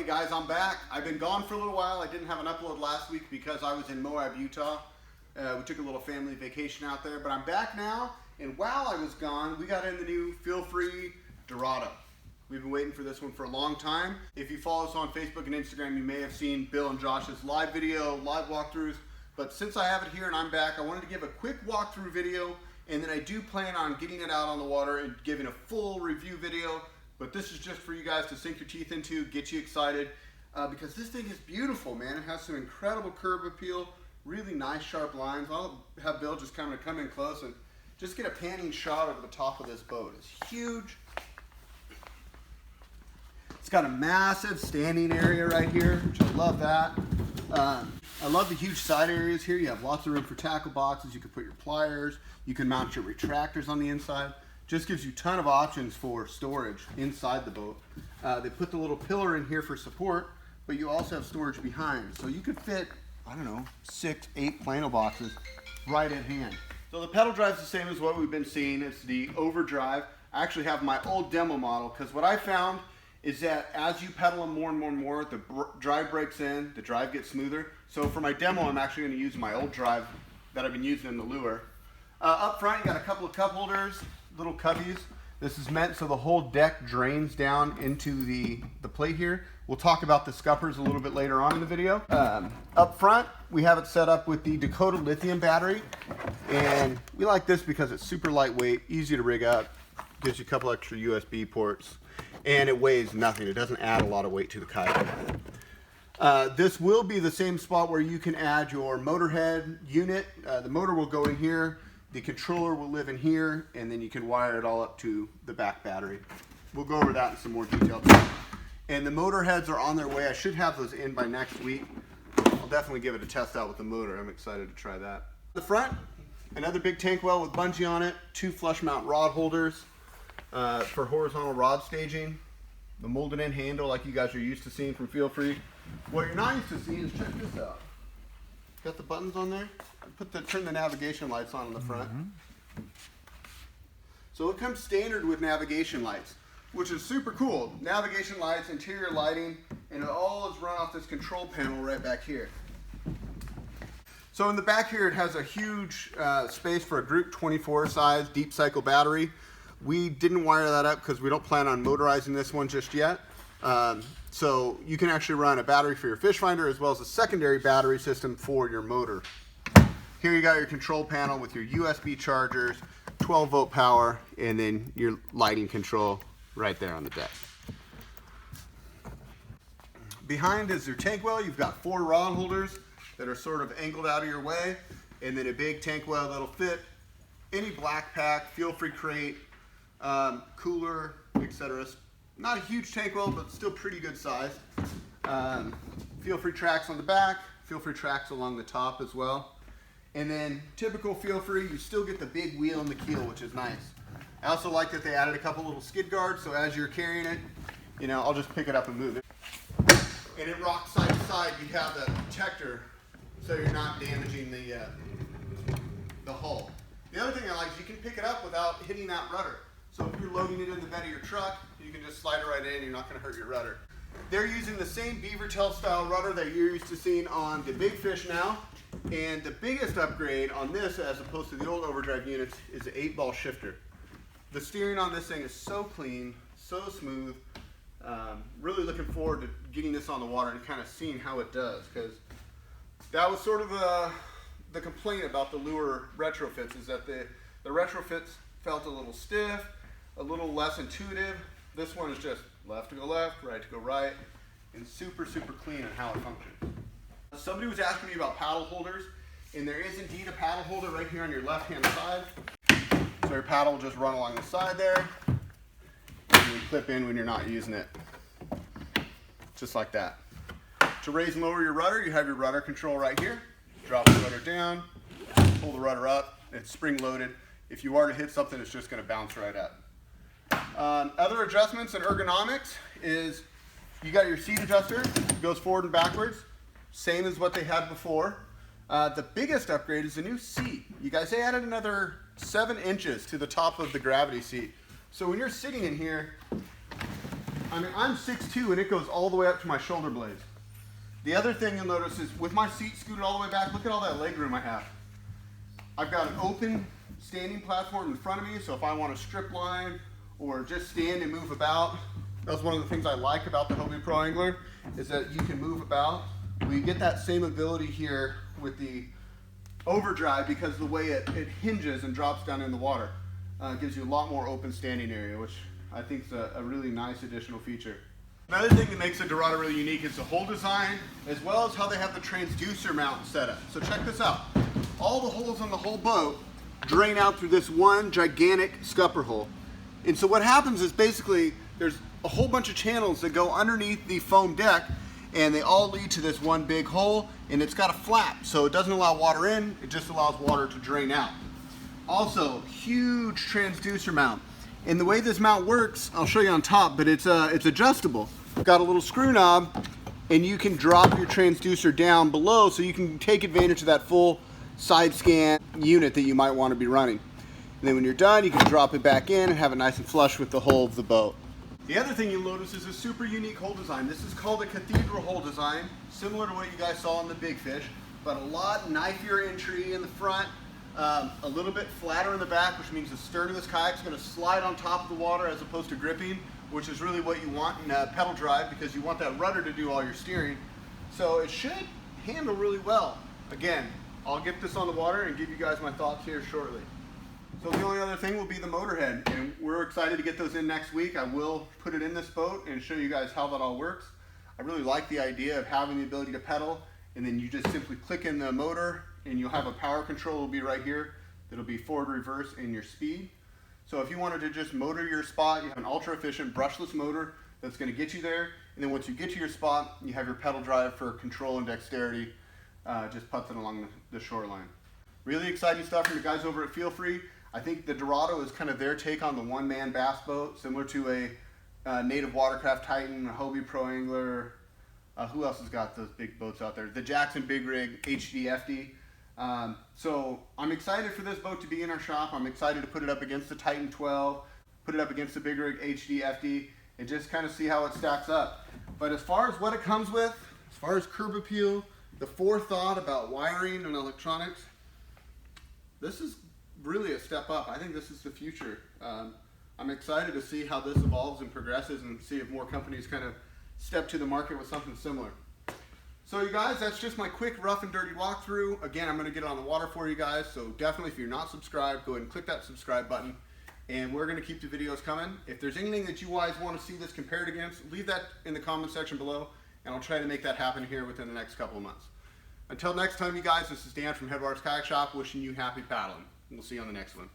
Hey guys, I'm back. I've been gone for a little while. I didn't have an upload last week because I was in Moab, Utah. We took a little family vacation out there, but I'm back now. And while I was gone, we got in the new Feelfree Dorado. We've been waiting for this one for a long time. If you follow us on Facebook and Instagram, you may have seen Bill and Josh's live video, live walkthroughs. But since I have it here and I'm back, I wanted to give a quick walkthrough video, and then I do plan on getting it out on the water and giving a full review video. But this is just for you guys to sink your teeth into, get you excited, because this thing is beautiful, man. It has some incredible curb appeal, really nice sharp lines. I'll have Bill just kind of come in close and just get a panning shot over the top of this boat. It's huge. It's got a massive standing area right here, which I love that. I love the huge side areas here. You have lots of room for tackle boxes. You can put your pliers. You can mount your retractors on the inside. Just gives you a ton of options for storage inside the boat. They put the little pillar in here for support, but you also have storage behind. So you could fit, I don't know, 6, 8 plano boxes right at hand. So the pedal drive's the same as what we've been seeing. It's the overdrive. I actually have my old demo model, because what I found is that as you pedal them more and more and more, the drive breaks in, the drive gets smoother. So for my demo, I'm actually going to use my old drive that I've been using in the lure. Up front, you got a couple of cup holders, little cubbies. This is meant so the whole deck drains down into the plate here. We'll talk about the scuppers a little bit later on in the video. Up front, we have it set up with the Dakota lithium battery. And we like this because it's super lightweight, easy to rig up, gives you a couple extra USB ports, and it weighs nothing. It doesn't add a lot of weight to the kayak. This will be the same spot where you can add your motor head unit. The motor will go in here. The controller will live in here, and then you can wire it all up to the back battery. We'll go over that in some more detail. And the motor heads are on their way. I should have those in by next week. I'll definitely give it a test out with the motor. I'm excited to try that. The front, another big tank well with bungee on it, 2 flush mount rod holders for horizontal rod staging. The molded in handle like you guys are used to seeing from Feelfree. What you're not used to seeing is, check this out. Got the buttons on there? Turn the navigation lights on the front. So it comes standard with navigation lights, which is super cool. Navigation lights, interior lighting, and it all is run off this control panel right back here. So in the back here, it has a huge space for a Group 24 size deep cycle battery. We didn't wire that up because we don't plan on motorizing this one just yet. So you can actually run a battery for your fish finder as well as a secondary battery system for your motor. Here you got your control panel with your USB chargers, 12 volt power, and then your lighting control right there on the deck. Behind is your tank well. You've got 4 rod holders that are sort of angled out of your way, and then a big tank well that'll fit any black pack, Feelfree crate, cooler, etc. Not a huge tank well, but still pretty good size. Feelfree tracks on the back, Feelfree tracks along the top as well. And then typical Feelfree, you still get the big wheel and the keel, which is nice. I also like that they added a couple little skid guards, so as you're carrying it, you know, I'll just pick it up and move it. And it rocks side to side. You have the protector, so you're not damaging the hull. The other thing I like is you can pick it up without hitting that rudder. So if you're loading it in the bed of your truck, you can just slide it right in. You're not going to hurt your rudder. They're using the same beaver tail style rudder that you're used to seeing on the big fish now. And the biggest upgrade on this, as opposed to the old overdrive units, is the 8-ball shifter. The steering on this thing is so clean, so smooth. Really looking forward to getting this on the water and kind of seeing how it does, because that was sort of the complaint about the lure retrofits, is that the retrofits felt a little stiff, a little less intuitive. This one is just left to go left, right to go right, and super, super clean on how it functions. Somebody was asking me about paddle holders, and there is indeed a paddle holder right here on your left-hand side. So your paddle will just run along the side there, and you clip in when you're not using it, just like that. To raise and lower your rudder, you have your rudder control right here. Drop the rudder down, pull the rudder up, it's spring-loaded. If you are to hit something, it's just going to bounce right up. Other adjustments in ergonomics is you got your seat adjuster, it goes forward and backwards, same as what they had before. The biggest upgrade is the new seat. You guys, they added another 7 inches to the top of the gravity seat. So when you're sitting in here, I mean, I'm 6'2", and it goes all the way up to my shoulder blades. The other thing you'll notice is with my seat scooted all the way back, look at all that leg room I have. I've got an open standing platform in front of me, so if I want to strip line or just stand and move about, that's one of the things I like about the Hobie Pro Angler, is that you can move about. We get that same ability here with the overdrive because the way it hinges and drops down in the water. Gives you a lot more open standing area, which I think is a really nice additional feature. Another thing that makes the Dorado really unique is the hole design, as well as how they have the Transducer Mount set up. So check this out. All the holes on the whole boat drain out through this one gigantic scupper hole. And so what happens is basically there's a whole bunch of channels that go underneath the foam deck, and they all lead to this one big hole, and it's got a flap, so it doesn't allow water in, it just allows water to drain out. Also, huge transducer mount. And the way this mount works, I'll show you on top, but it's adjustable. Got a little screw knob, and you can drop your transducer down below so you can take advantage of that full side scan unit that you might want to be running. And then when you're done, you can drop it back in and have it nice and flush with the hull of the boat. The other thing you'll notice is a super unique hole design. This is called a cathedral hole design, similar to what you guys saw on the Big Fish, but a lot knifier entry in the front, a little bit flatter in the back, which means the stern of this kayak is going to slide on top of the water as opposed to gripping, which is really what you want in a pedal drive because you want that rudder to do all your steering. So it should handle really well. Again, I'll get this on the water and give you guys my thoughts here shortly. So the only other thing will be the motor head, and we're excited to get those in next week. I will put it in this boat and show you guys how that all works. I really like the idea of having the ability to pedal, and then you just simply click in the motor and you'll have a power control. Will be right here. It'll be forward, reverse, and your speed. So if you wanted to just motor your spot, you have an ultra efficient brushless motor that's going to get you there, and then once you get to your spot, you have your pedal drive for control and dexterity, just putzing along the shoreline. Really exciting stuff from the guys over at Feelfree. I think the Dorado is kind of their take on the one-man bass boat, similar to a native watercraft Titan, a Hobie Pro Angler. Who else has got those big boats out there? The Jackson Big Rig HD FD. So I'm excited for this boat to be in our shop. I'm excited to put it up against the Titan 12, put it up against the Big Rig HD FD, and just kind of see how it stacks up. But as far as what it comes with, as far as curb appeal, the forethought about wiring and electronics, this is really a step up. I think this is the future. I'm excited to see how this evolves and progresses and see if more companies kind of step to the market with something similar. So you guys, that's just my quick rough and dirty walkthrough. Again, I'm going to get it on the water for you guys, so definitely if you're not subscribed, go ahead and click that subscribe button, and we're going to keep the videos coming. If there's anything that you guys want to see this compared against, leave that in the comment section below, and I'll try to make that happen here within the next couple of months. Until next time, you guys, this is Dan from Headwaters Kayak Shop wishing you happy paddling. We'll see you on the next one.